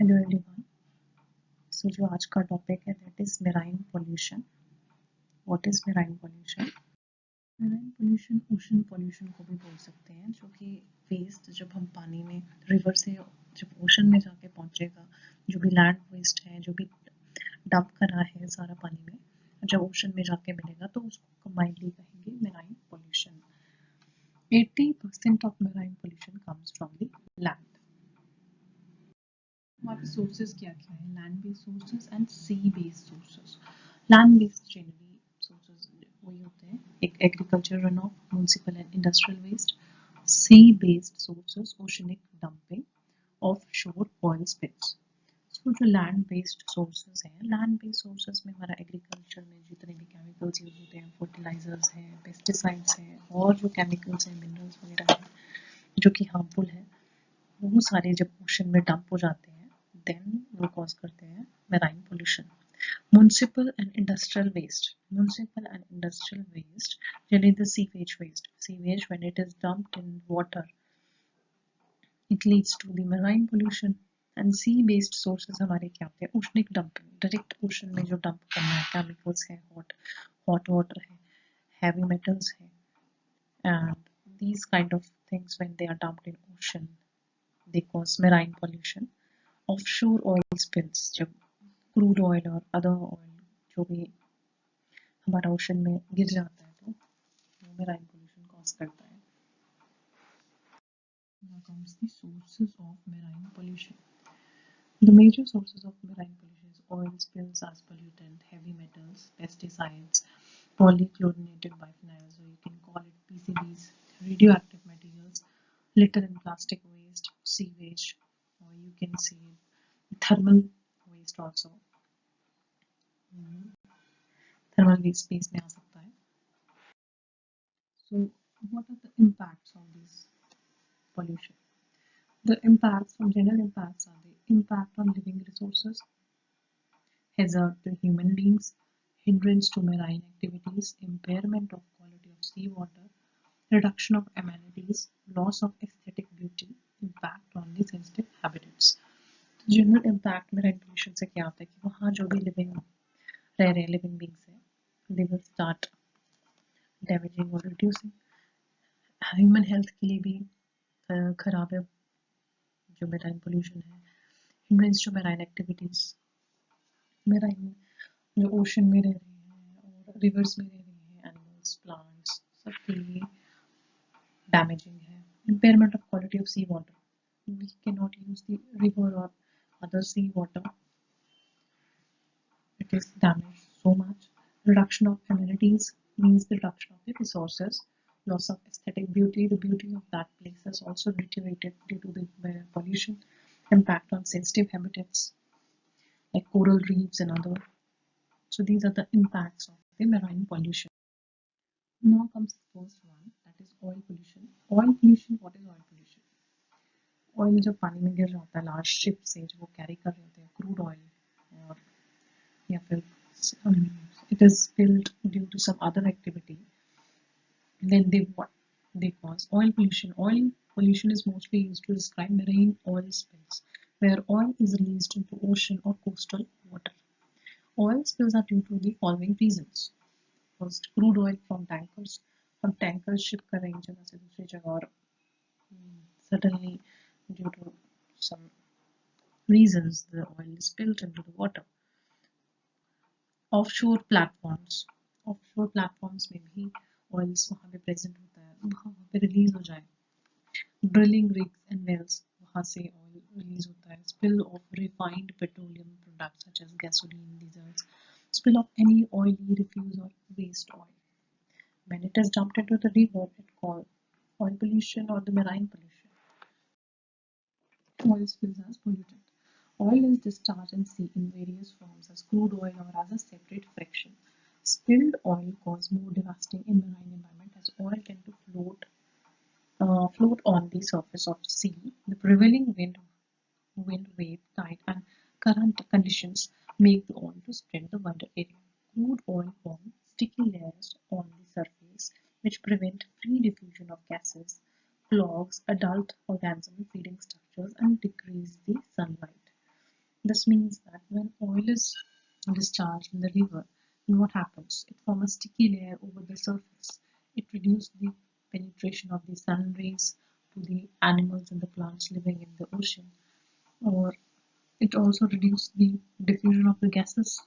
Hello everyone. सो जो आज का टॉपिक है that is marine pollution. What is marine pollution? Marine pollution ocean pollution को भी बोल सकते हैं, जो कि वेस्ट जब हम पानी में रिवर से जब ओशन में जाके पहुंचेगा, जो भी लैंड वेस्ट है, जो भी डंप करा है सारा पानी में, जब ओशन में जाके मिलेगा तो उसको कंबाइनली कहेंगे marine pollution. 80% of marine pollution comes from the land. हमारे सोर्सेज क्या क्या है? Land based sources and sea based sources. Land based generally sources वही होते हैं, एक agriculture run off, municipal and industrial waste. Sea based sources oceanic dumping, offshore oil spills. तो जो लैंड बेस्ड सोर्सेज हैं, लैंड बेस्ड सोर्सेज में हमारा agriculture में जितने भी केमिकल्स यूज होते हैं, फर्टिलाइजर्स हैं, पेस्टिसाइड्स हैं, और जो केमिकल्स हैं, मिनरल्स वगैरह हैं जो कि हार्मफुल है, वो सारे जब ओशन में डंप हो जाते हैं देन वो कॉज करते हैं marine pollution. Municipal and industrial waste. Municipal and industrial waste, generally the sewage waste. Sewage, when it is dumped in water, it leads to the marine pollution. And sea based sources हमारे क्या होते हैं? Oceanic dumping, direct ocean में जो dump करना है, chemicals है, hot water है, हैवी मेटल्स है, and these kind of things when they are dumped in ocean they cause marine pollution. Offshore oil spills, जब क्रूड ऑयल और अदर ऑयल जो भी हमारा ओशन में गिर जाता है तो वो मेराइन पोल्यूशन कॉज करता है। Now comes the sources of marine pollution. The major sources of marine pollution is oil spills as pollutant, heavy metals, pesticides, polychlorinated biphenyls, or you can call it PCBs, radioactive materials, litter and plastic waste, sewage, or you can say thermal waste also. Thermal waste space में आ सकता है. So what are the impacts of this pollution? The impacts, from general impacts, are the impact on living resources, hazard to human beings, hindrance to marine activities, impairment of quality of seawater, reduction of amenities, loss of aesthetic beauty, impact on the sensitive habitats. General impact marine pollution से क्या होता है कि वहाँ जो भी living रह रहे लिविंग बींग्स हैं, दे विल स्टार्ट डैमेजिंग और रिड्यूसिंग। ह्यूमन हेल्थ के लिए भी खराब है जो मेराइन पोल्यूशन है। Hindrance to marine activities, marine में जो ओशन में रह रहे हैं और रिवर्स में रह रहे हैं एनिमल्स, प्लांट्स, सबके लिए डैमेजिंग है। Impairment of quality of sea water, we can not use the river और other sea water, it is damaged so much. Reduction of amenities means the reduction of the resources. Loss of aesthetic beauty, the beauty of that place is also deteriorated due to the pollution. Impact on sensitive habitats like coral reefs and other. So these are the impacts of the marine pollution. Now comes the first one, that is oil pollution. Oil pollution, what is oil pollution? Oil जब पानी में गिर जाता है large ship से, जो वो carry कर रहे होते हैं क्रूड ऑयल, और या फिर it is spilled due to some other activity, then they cause oil pollution. Oil pollution is mostly used to describe marine oil spills where oil is released into ocean or coastal water. Oil spills are due to the following reasons. First, crude oil from tankers. हम tanker ship कर रहे हैं जगह से दूसरी जगह और suddenly due to some reasons the oil is spilled into the water. Offshore platforms, offshore platforms में भी ऑयल्स वहाँ पे प्रेजेंट होता है, वहाँ पे रिलीज हो जाए। ड्रिलिंग रिग्स एंड वेल्स, वहाँ से ऑयल रिलीज होता है। Spill of refined petroleum products such as gasoline, diesels, spill of any oily refuse और waste oil when it is dumped into the river, it called oil pollution or the marine pollution. Oil spills as pollutant. Oil is discharged in sea in various forms as crude oil or as a separate fraction. Spilled oil cause more devastating in marine environment as oil tend to float on the surface of the sea. The prevailing wind, wave, tide, and current conditions make the oil to spread the wider area. Crude oil forms sticky layers on the surface which prevent free diffusion of gases, clogs adult organism feeding structures, and decrease the sunlight. This means that when oil is discharged in the river, then what happens? It forms a sticky layer over the surface. It reduces the penetration of the sun rays to the animals and the plants living in the ocean, or it also reduces the diffusion of the gases.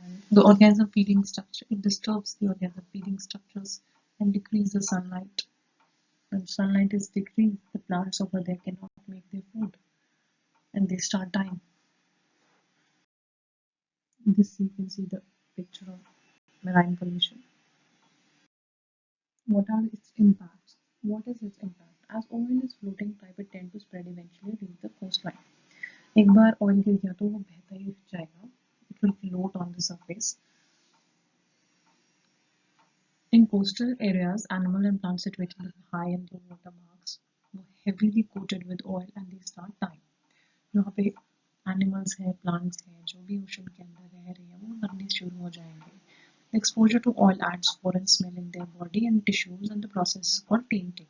And the organism feeding structure, it disturbs the organism feeding structures and decreases the sunlight. When sunlight is decreased, the plants over there cannot make their food and they start dying. This you can see the picture of marine pollution. What are its impacts? What is its impact? As oil is floating pipe, it tend to spread eventually reach the coastline. एक बार oil गिर गया तो वो बहता ही जाएगा. It will float on the surface. In coastal areas, animal and plants situated in high and low water marks were heavily coated with oil and they start dying. यहाँ पे animals हैं, plants हैं, जो भी ocean के अंदर रह रहे हैं, वो मरने शुरू हो जाएंगे. The exposure to oil adds foreign smell in their body and tissues, and the process is called tainting.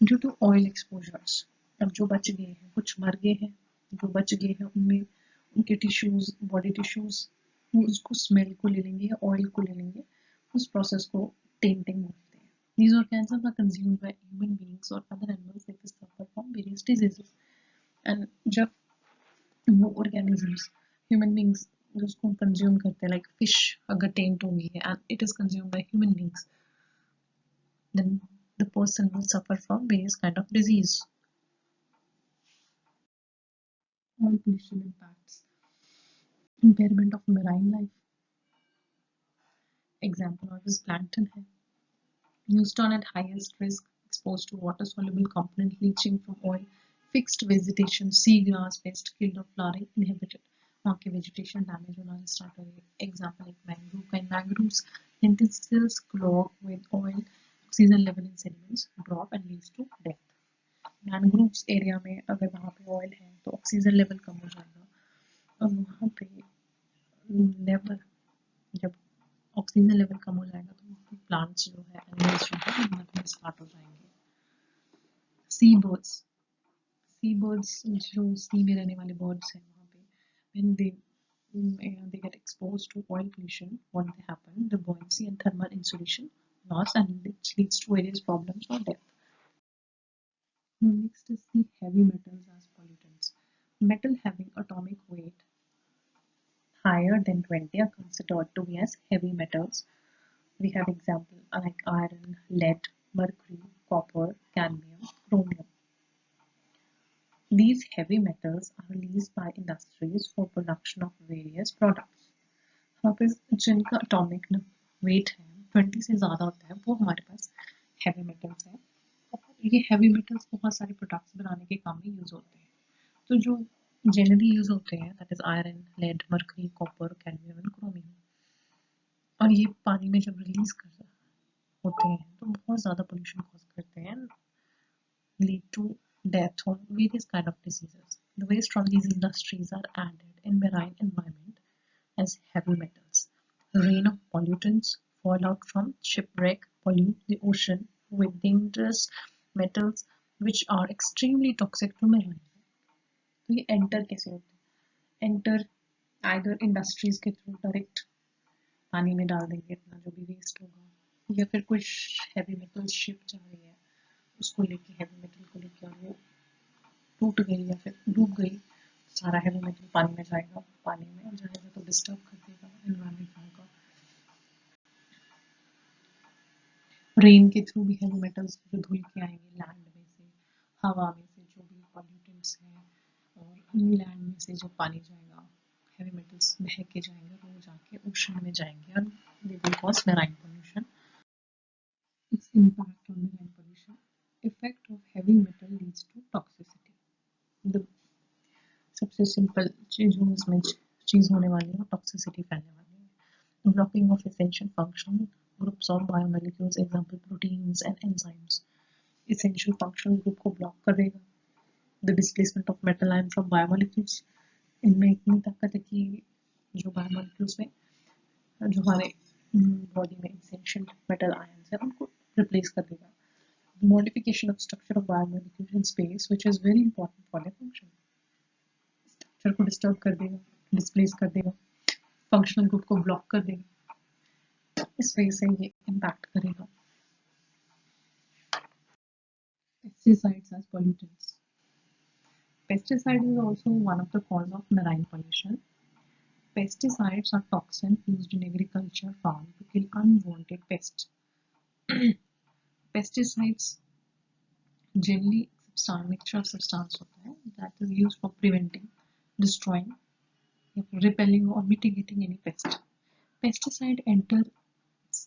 Due to oil exposures, अब जो बच गए हैं, कुछ मर गए हैं, जो बच गए हैं उनमें उनके टिश्यूज, बॉडी टिश्यूज, वो उसको स्मेल को ले लेंगे या ऑयल को ले लेंगे, उस प्रोसेस को टेंटिंग बोलते हैं. These organisms are consumed by human beings or other animals that suffer from various diseases. And जब वो organisms, human beings उसको कंज्यूम करते हैं, like fish अगर टेंट होगी है and it is consumed by human beings, then the person will suffer from various kind of disease. All pollution impacts impairment of marine life. Example of this plankton है. Houston at highest risk, exposed to water-soluble component leaching from oil, fixed vegetation, seagrass, pest killed or flowering inhibited. वहाँ की vegetation damage होना start हो गई. Example एक mangrove का. In mangroves, lenticels clog with oil, oxygen level in sediments drop and leads to death. Mangroves area में अगर वहाँ पे ऑयल है तो ऑक्सीजन लेवल कम हो जाएगा और वहाँ पे लेवल, जब ऑक्सीजन लेवल कम हो जाएगा तो वहाँ पे प्लांट्स जो है, एनिमल्स जो है, मरने स्टार्ट हो जाएंगे. सी बर्ड्स जो सी में रहने वाले बर्ड्स हैं, वहाँ पे when they get exposed to oil pollution, what they happen, the buoyancy and thermal insulation loss, and which leads to various problems or death. Next is the heavy metals as pollutants. Metal having atomic weight higher than 20 are considered to be as heavy metals. We have examples like iron, lead, mercury, copper, cadmium, chromium. These heavy metals are released by industries for production of various products. यहाँ पे जिनका atomic weight है 20 से ज़्यादा होता है, वो हमारे पास heavy metals है. और ये heavy metals बहुत सारे products बनाने के काम में use होते हैं. तो जो generally use होते हैं, that is iron, lead, mercury, copper, cadmium and chromium. और ये पानी में जब release होते हैं तो बहुत ज़्यादा pollution cause करते हैं, lead to death or various kind of diseases. The waste from these industries are added in marine environment as heavy metals. Rain of pollutants fall out from shipwreck pollute the ocean with dangerous metals which are extremely toxic to marine. तो ये enter कैसे होते हैं? Enter either industries के through direct पानी में डाल देंगे अपना जो भी वेस्ट होगा, या फिर कुछ हैवी मेटल शिप जा रही है उसको लेके हैवी मेटल को लेके और वो टूट गई या फिर डूब गई, सारा हैवी मेटल पानी में जाएगा, पानी में जाएगा तो डिस्टर्ब कर देगा एनवायरनमेंट का. रेन के थ्रू भी हैवी मेटल्स जो धुल के आएंगे लैंड में से, हवा में से जो भी पॉल्यूटेंट्स हैं, और लैंड में से जो पानी जाएगा, heavy metals बह के जाएंगे और वो जाके ओशन में जाएंगे और they will cause marine pollution. Its impact on marine pollution. Effect of heavy metal leads to toxicity. The सबसे सिंपल चीज जो इसमें चीज होने वाली है टॉक्सिसिटी फैलने वाली है. Blocking of essential function groups of biomolecules, example proteins and enzymes. Essential functional group को block कर देगा. The displacement of metal ion from biomolecules. इनमें इतनी ताकत है कि जो बायोमोलिक्यूल्स में जो हमारे बॉडी में एसेंशियल मेटल आयंस है उनको रिप्लेस कर देगा. the modification of structure of biomolecules in space, which is very important for their function. Structure को डिस्टर्ब कर देगा, डिस्प्लेस कर देगा, फंक्शनल ग्रुप को ब्लॉक कर देगा, इस वजह से ये इम्पैक्ट करेगा. Pesticides as pollutants. Pesticide is also one of the cause of marine pollution. Pesticides are toxins used in agriculture farm to kill unwanted pests. Pesticides generally mixture of substance होता है that is used for preventing, destroying, repelling or mitigating any pest. Pesticide enters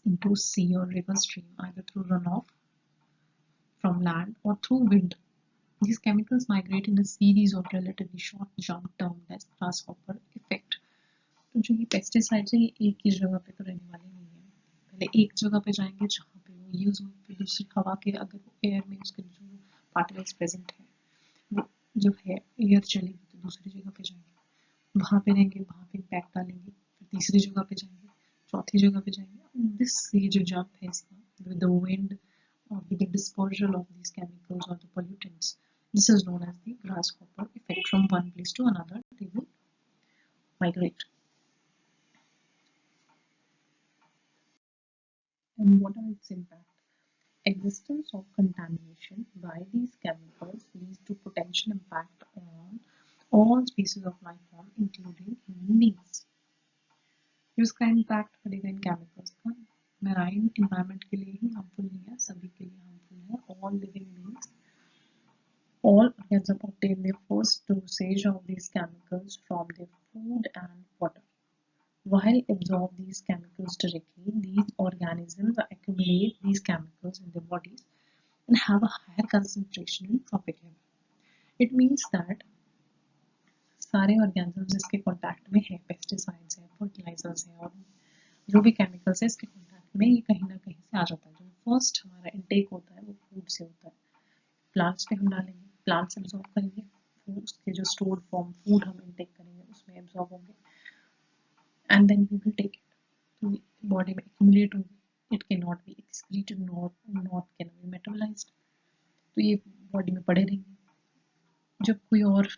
into sea or river stream either through runoff from land or through wind. These chemicals migrate in a series of relatively short jump termed as grasshopper effect. तो जो ये pesticides है ये एक ही जगह पे तो रहने वाले नहीं है. पहले एक जगह पे जाएंगे जहाँ पे वो यूज हुए, फिर दूसरी हवा के अगर एयर में उसके जो पार्टिकल्स प्रेजेंट है वो जब है एयर चलेगी तो दूसरी जगह पे जाएंगे, वहाँ पे रहेंगे, वहाँ पे इम्पैक्ट डालेंगे, फिर तीसरी जगह पे जाएंगे, चौथी जगह पे जाएंगे. दिस ये जो जंप है इसका with the wind or with the dispersal of these chemicals or the pollutants, this is known as the grasshopper effect. From one place to another they will migrate. And what are its impacts? Existence of contamination by these chemicals leads to potential impact on all species of life form including human beings. इसका impact पड़ेगा इन chemicals का. Marine environment के लिए ही harmful नहीं है, सभी के लिए हार्मफुल है. All living beings, all organisms obtain their first dosage of these chemicals from their food and water. While absorb these chemicals directly, these organisms accumulate these chemicals in their bodies and have a higher concentration in trophic level. It means that सारे organisms इसके contact में है, pesticides है, fertilisers है और जो भी chemicals है इसके कॉन्टैक्ट में ये कहीं ना कहीं से आ जाता है. जो फर्स्ट हमारा इनटेक होता है वो फूड से होता है. प्लांट्स पे हम डालेंगे, प्लांट्स एब्जॉर्ब करेंगे, उसके जो स्टोर्ड फॉर्म फूड हम इनटेक करेंगे उसमें एब्जॉर्ब होंगे and then we will take it. तो बॉडी में एक्यूमुलेट होंगे. It can not be excreted not can be metabolised. तो ये बॉडी में पड़े रहेंगे. जब कोई और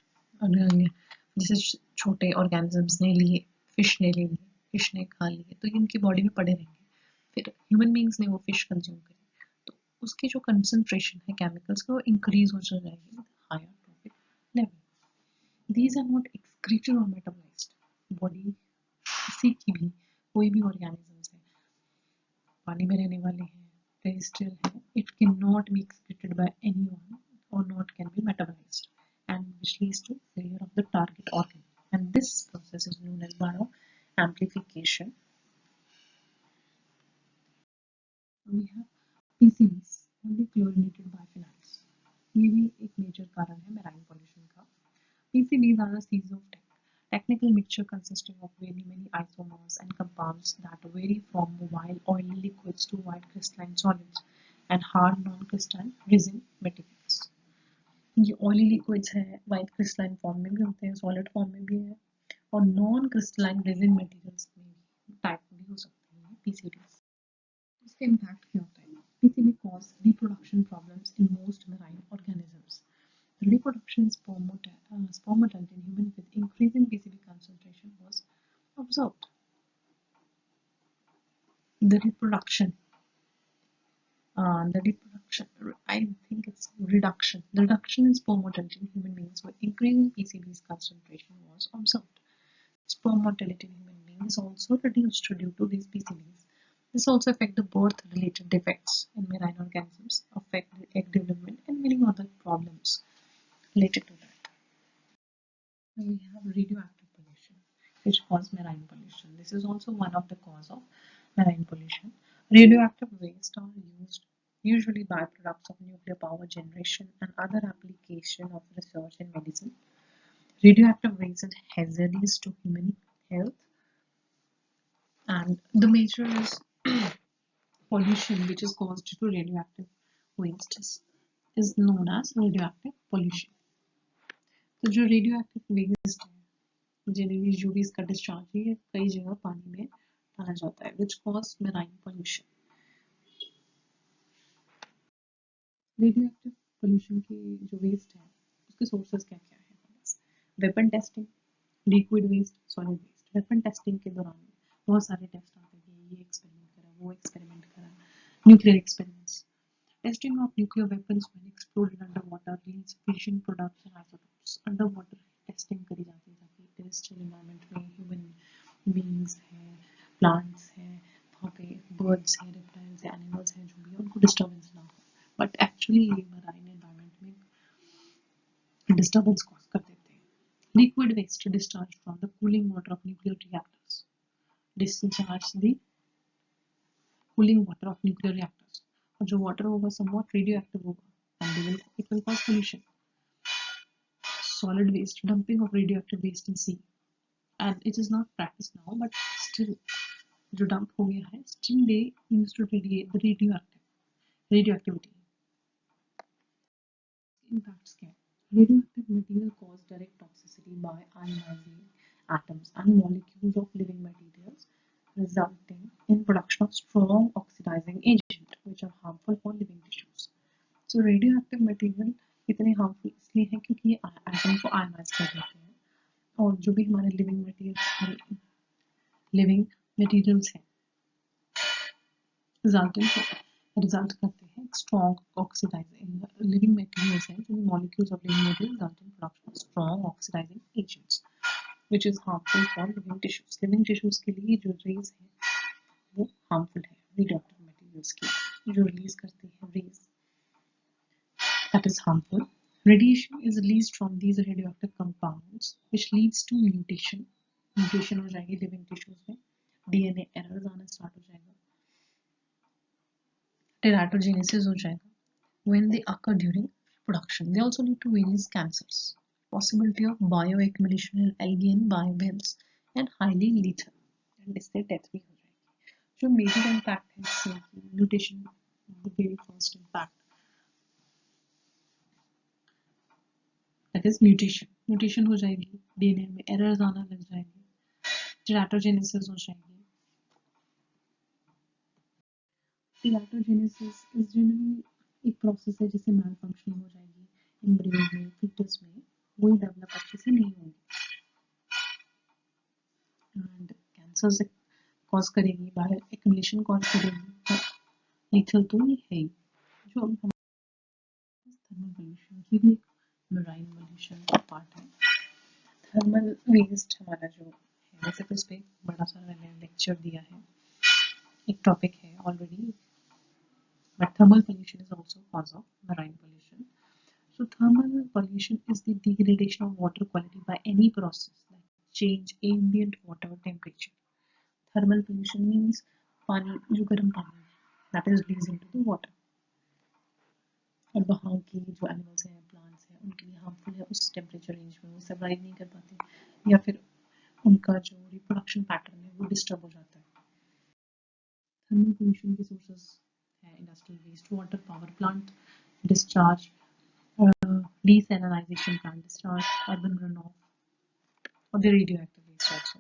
जैसे छोटे ऑर्गेनिजम्स ने लिए, फिश ने ले लिए, फिश ने खा लिए, तो ये इनकी बॉडी में पड़े रहेंगे. फिर ह्यूमन बींग्स ने वो फिश कंज्यूम करी तो उसकी जो कंसंट्रेशन है केमिकल्स का वो इंक्रीज हो जाएगी with higher trophic level. These are not excreted और मेटाबोलाइज्ड. बॉडी किसी की भी कोई भी ऑर्गेनिजम्स है, पानी में रहने वाले हैं, टेरेस्ट्रियल है, it can not be excreted by anyone or not can be metabolized, and which leads to failure of the target organ, and this process is known as bioamplification. We have PCBs, polychlorinated biphenyls. ये भी एक major कारण है marine pollution का. PCBs are a series of technical mixture consisting of very many isomers and compounds that vary from mobile oily liquids to white crystalline solids and hard non-crystalline resin materials. ये oily liquids है, white crystalline form में भी होते हैं, solid form में भी है और नॉन क्रिस्टलाइन रेजिन मटेरियल्स में भी टाइप भी हो सकते हैं पीसीबीज. इसका इम्पैक्ट क्या होता है? PCB cause reproduction problems in most marine organisms. The reproduction spermatolite in human with increasing PCB concentration was observed. The reproduction, I think it's reduction. The reduction in sperm motility in human beings with increasing PCB's concentration was observed. Sperm motility in human beings is also reduced due to these PCBs. This also affects the birth-related defects in marine organisms, affect the egg development and many other problems related to that. Then we have radioactive pollution, which causes marine pollution. This is also one of the cause of marine pollution. Radioactive waste are used usually byproducts of nuclear power generation and other application of research in medicine. Radioactive waste is hazardous to human health, and the major is pollution which is caused due to radioactive waste is known as radioactive pollution. तो जो radioactive waste है generally जो भी इसका discharge है कई जगह पानी में डाला जाता है which cause marine pollution. Radioactive pollution के जो वेस्ट है उसके सोर्सेज क्या क्या है? Weapon testing, liquid waste, solid waste. Weapon testing के दौरान बहुत सारे टेस्ट आते हैं, ये एक्सपेरिमेंट करा, वो एक्सपेरिमेंट करा, nuclear experiments. Testing of nuclear weapons when exploded under water release fission products and isotopes. Under water testing करी जाती है ताकि टेरेस्ट्रियल एनवायरनमेंट में ह्यूमन बीइंग्स हैं, प्लांट्स हैं, वहाँ पे बर्ड्स हैं, रेप्टाइल्स हैं, एनिमल्स हैं, जो भी है उनको डिस्टर्बेंस ना हो। बट एक्चुअली ये मराइन एनवायरनमेंट में डिस्टर्बेंस कॉज कर देते हैं। Liquid waste discharged from the cooling water of nuclear reactors. Discharge the cooling water of nuclear reactors. और जो water होगा somewhat radioactive होगा and it will cause pollution. Solid waste, dumping of radioactive waste in sea. And it is not practiced now, but still जो dump हो गया है, still they used to radiate the radioactivity. Impacts क्या है? Radioactive material cause direct toxicity by ionizing atoms and molecules of living materials, resulting in production of strong oxidizing agents which are harmful for living tissues. So radioactive material इतने harmful इसलिए हैं क्योंकि ये atom को ionise कर देते हैं और जो भी हमारे लिविंग मटेरियल्स हैं रिजल्ट करते हैं स्ट्रॉन्ग ऑक्सीडाइजिंग लिविंग मटेरियल्स हैं जो molecules of living material result in production of strong oxidising agents which is harmful for living tissues. Living tissues के लिए जो रेज है वो harmful है radioactive materials की जो रिलीज करती है raise that is harmful. Radiation is released from these radioactive compounds which leads to mutation. Mutation हो जाएगी living tissues में, DNA errors आना start हो जाएगा, teratogenesis हो जाएगा. When they occur during production, they also lead to various cancers, possibility of bioaccumulation in algae and bivalves, and highly lethal. And इससे death भी हो जाएगी. जो major impact है इससे mutation, the very first impact, that is mutation. Mutation हो जाएगी, DNA में errors आना लग जाएंगे, teratogenesis हो जाएगी. Teratogenesis is generally एक प्रोसेस है जिससे malfunctioning हो जाएगी एम्ब्रियो में, fetus में, वही डेवलप अच्छे से नहीं होंगे एंड कैंसर से कॉज करेगी, बायो एक्यूमुलेशन कॉज करेगी, लीथल तो ये है ही. जो थर्मल पोल्यूशन की भी मराइन पोल्यूशन का पार्ट है. थर्मल वेस्ट हमारा जो है, वैसे तो इस पर बड़ा सा मैंने लेक्चर दिया है, एक टॉपिक है already, but thermal pollution is also cause of marine pollution. So thermal pollution is the degradation of water quality by any process that change ambient water temperature. Thermal pollution means पानी जो गर्म पानी है that is released into the water और वहाँ की जो animals हैं, प्लांट्स हैं, उनके लिए हार्मफुल है, उस टेम्परेचर रेंज में वो सर्वाइव नहीं कर पाते या फिर उनका जो रिप्रोडक्शन पैटर्न है वो डिस्टर्ब हो जाता है. थर्मल पोल्यूशन के सोर्सेस है industrial waste, water power plant discharge, desalinization plant discharge, urban runoff और the radioactive waste also.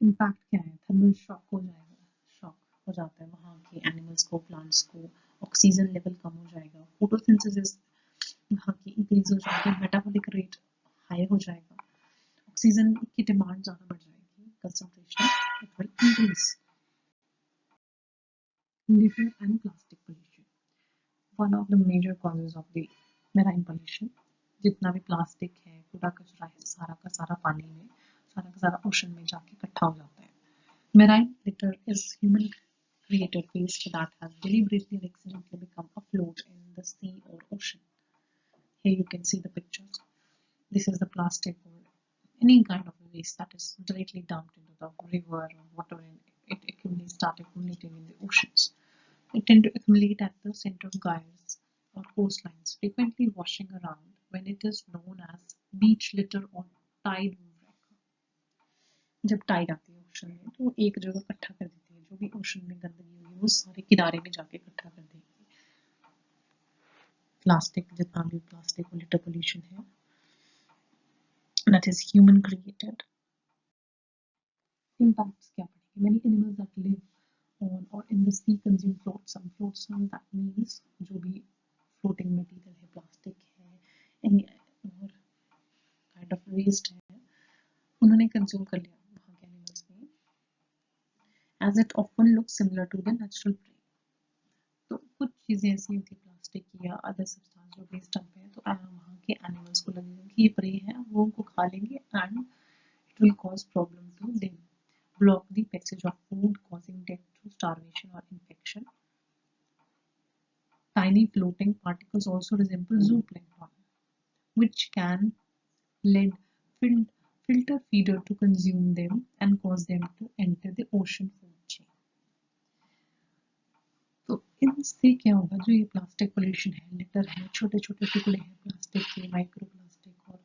Impact क्या है? थर्मल शॉक हो जाएगा, शॉक हो जाता है वहाँ के एनिमल्स को, प्लांट्स को, ऑक्सीजन लेवल कम हो जाएगा, फोटोसिंथेसिस वहाँ की इंक्रीज हो जाएगी, मेटाबॉलिक रेट हाई हो जाएगा, ऑक्सीजन की डिमांड ज़्यादा बढ़ जाएगी, concentration it will increase. Litter and plastic pollution. One of the major causes of the marine pollution. जितना भी प्लास्टिक है, कूड़ा कचरा है, सारा का सारा पानी में, सारा का सारा ओशन में जाके इकट्ठा हो जाता है. Marine litter is human created waste that has deliberately or accidentally become afloat in the sea or ocean. Here you can see the pictures. This is the plastic or any kind of waste that is directly dumped into the river or water and it accumulating in the oceans. It tend to accumulate at the center of gyres or coastlines, frequently washing around when it is known as beach litter or tide wreck. जब Tide आती है ocean में तो एक जगह इकट्ठा कर देती है, जो भी ओशन में गंदगी होगी वो सारे किनारे में जाके इकट्ठा कर देगी. प्लास्टिक, जितना भी प्लास्टिक और लिटर पोल्यूशन है that is human created. Impacts क्या पड़ेंगे? Many animals that live on or in the sea consume flotsam. Flotsam that means जो भी फ्लोटिंग मटेरियल है, प्लास्टिक है, एनी और काइंड ऑफ वेस्ट है, उन्होंने कंज्यूम कर लिया वहाँ के एनिमल्स ने, as it often look similar to the natural prey. तो कुछ चीज़ें ऐसी होती है प्लास्टिक की या अदर सब्सटेंस जो वेस्ट डंप है, तो वहाँ के एनिमल्स को लगेगा कि ये प्रे है, वो उनको खा लेंगे and it will cause problem to them, block the passage of food, causing death through starvation or infection. Tiny floating particles also resemble zooplankton, which can lead fil- filter feeder to consume them and cause them to enter the ocean food chain. तो इनसे क्या होगा, जो ये plastic pollution है, litre है, छोटे छोटे टुकड़े हैं प्लास्टिक के, माइक्रो प्लास्टिक और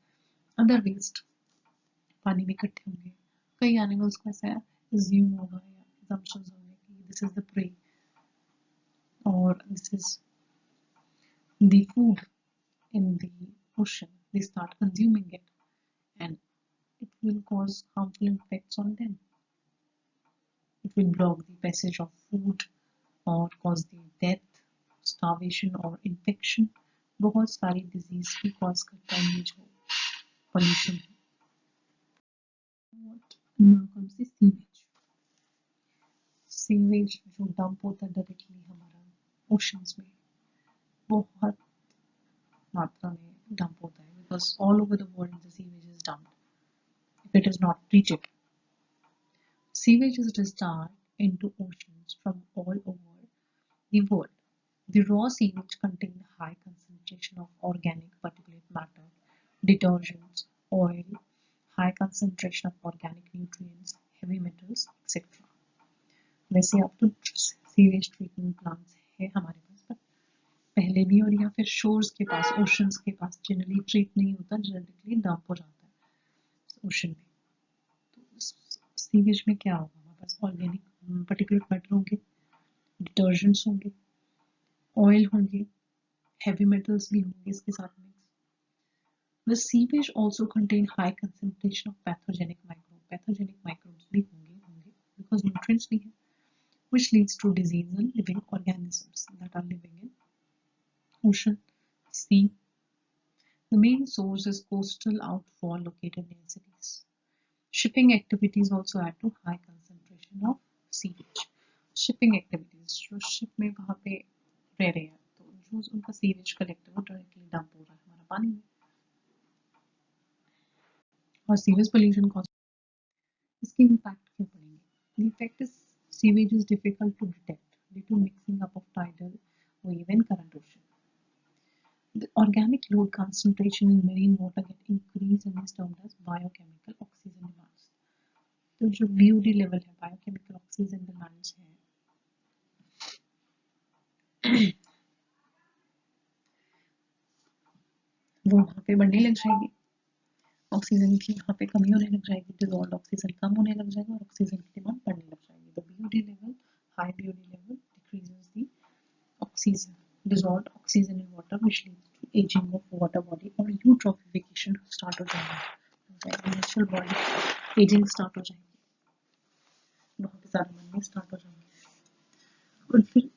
अदर वेस्ट पानी में इकट्ठे होंगे। कई एनिमल्स को ऐसा एज्यूम होगा या assumptions होंगे कि दिस इज द प्रे और this is the food in the ocean, they start consuming it and it will cause harmful effects on them. It will block the passage of food or cause the death, starvation or infection. बहुत सारी disease भी cause करता है ये जो pollution है. What now comes the sewage. Sewage जो dump होता है directly हमारा oceans में, बहुत मात्रा में dump होता है because all over the world the sewage is dumped if it is not treated. Sewage is discharged into oceans from all over the world. The raw sewage contains high concentration of organic particulate matter, detergents, oil, high concentration of organic nutrients, heavy metals, etc. वैसे अब तो sewage treatment plants है हमारे पास, पर पहले भी और या फिर शोर्स के पास, ओशंस के पास जनरली ट्रीट नहीं होता, डायरेक्टली डंप हो जाता है ओशन में। तो सीवेज में क्या होगा, हमारे पास ऑर्गेनिक पर्टिकुलर मैटर होंगे, डिटर्जेंट्स होंगे, ऑयल होंगे, हेवी मेटल्स भी होंगे इसके साथ में। The sewage also contain high concentration of pathogenic microbes भी होंगे because nutrients भी हैं, which leads to disease in living organisms that are living in ocean, sea. The main source is coastal outfall located near cities. Shipping activities also add to high concentration of sewage. Shipping activities, जो ship में वहाँ पे रह रहे हैं, तो जो उनका सीवेज कलेक्ट है वो डायरेक्टली डंप हो रहा है हमारा पानी में, और सीवेज पोल्यूशन कॉज इसके इम्पैक्ट क्यों पड़ेंगे? The effect is sewage is difficult to detect due to mixing up of tidal wave and current ocean. The organic load concentration in marine water get increased and is termed as biochemical oxygen demands. तो जो BOD level है, biochemical oxygen demands है, वो वहाँ पे बढ़ने लग जाएगी, ऑक्सीजन की यहाँ पे कमी होने लग जाएगी, डिजॉल्व ऑक्सीजन कम होने लग जाएगा और ऑक्सीजन की डिमांड बढ़ने लग जाएगी। तो BOD level, high BOD level decreases the oxygen, dissolved oxygen in water, which leads to aging of water body और eutrophication start हो जाएगी, नेचुरल बॉडी एजिंग स्टार्ट हो जाएगी, बहुत ही सारे मरने स्टार्ट हो जाएंगे, और फिर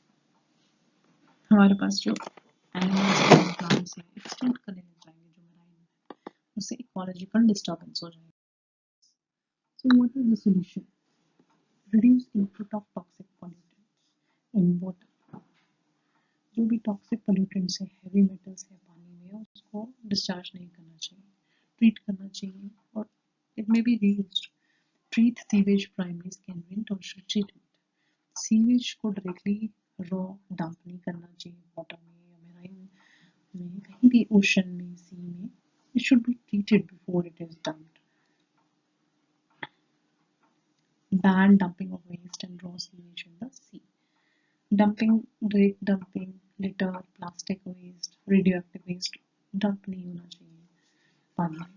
हमारे पास जो एनिमल्स हैं, प्लांट्स हैं, एक्सटिंक्ट करने लग जाएंगे, जो मराइन है, उससे इकोलॉजिकल डिस्टर्बेंस हो जाएगी। So what is the solution? Reduce input of toxic pollutants in water. जो भी टॉक्सिक पोल्यूटेंट्स है, हैवी मेटल्स है पानी में, उसको डिस्चार्ज नहीं करना चाहिए, ट्रीट करना चाहिए, और it may be reused. Treat sewage primary secondary tertiary treatment. Sewage को डायरेक्टली रॉ डंप नहीं करना चाहिए वाटर में या मेराइन में, कहीं भी ओशन में, सी में, it should be treated before it is dumped. Ban dumping of waste and raw sewage in the sea. Dumping, direct dumping, litter, plastic waste, radioactive waste dump नहीं होना चाहिए पानी में.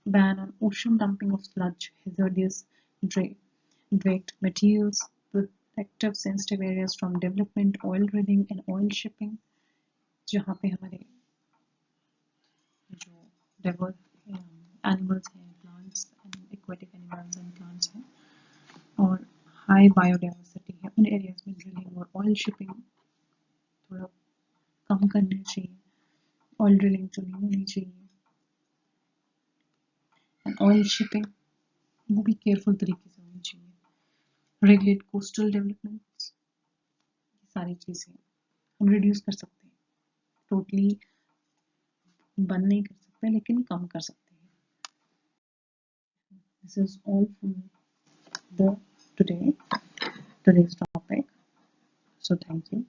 Ban on ocean dumping of sludge, hazardous direct materials, protective sensitive areas from development, oil drilling and oil shipping, जहाँ पे हमारे जो diverse animals हैं, plants and aquatic animals and plants हैं, और हाई बायोडाइवर्सिटी है, उन एरियाज में ड्रिलिंग और ऑयल शिपिंग थोड़ा कम करना चाहिए. ऑयल ड्रिलिंग तो नहीं होनी चाहिए, एंड ऑयल शिपिंग वो भी केयरफुल तरीके से होनी चाहिए, रेगुलेट कोस्टल डेवलपमेंट, सारी चीज़ें हम रिड्यूस कर सकते हैं, टोटली बंद नहीं कर सकते लेकिन कम कर सकते हैं. This is all for the today's topic. So thank you.